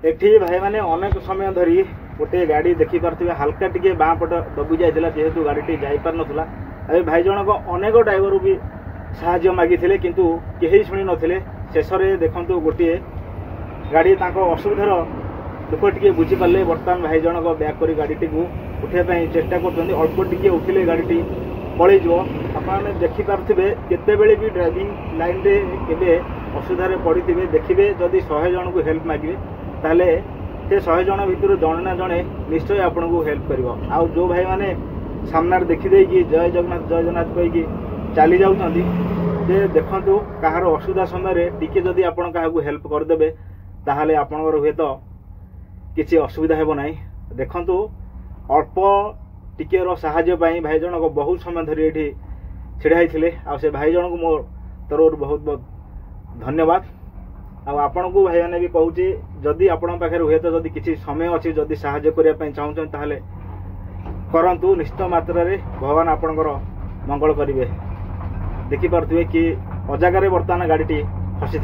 एठी भाई मैंने अनेक समय धरी गोटे गाड़ी देखी पारे हाल्का टे बाँ पट दबी जाता जेहेतु गाड़ी जापार नाला अभी भाई जनक अनेक ड्राइवर भी साहाय्य मागी किंतु कहीं शुणी नथिले शेष में देखु गोटे गाड़ी असुविधार दुख टे बुझीपारे बर्तमान भाई जनक बैक कर गाड़ी को उठाई चेष्टा कर अल्प टे उठिले गाड़ी पलैज आपने देखिपे केते भी ड्राइविंग लाइन रे केबे असुविधा पड़ी देखिए जदि 100 जन को हेल्प मागे ताले से 100 जन भितर जड़े ना जड़े निश्चय आपन को हेल्प कर आउ जो भाई माने सामने देखीदे जय जगन्नाथ कहीकि चली जाऊँगी देखु कहार असुविधा समय टिके जदि आपन क्या हेल्प करदे ताहले आपनकर हुए तो किसी असुविधा हेब ना देखु अल्प टिके साहाय्य भाई जनक बहुत समय धरी ये छिड़ा आ से भाई जनक मो तरफ बहुत बहुत धन्यवाद। आपण को भाई मैंने भी कहूँ जदि आपण पाखे हुए तो जदि किसी समय अच्छी जदि साहाय्य करने चाहूँ ताहले करंतु निश्चित मात्रा रे भगवान आपणकर मंगल करेंगे। देखिपे कि अजागार बर्तमान गाड़ी फसी।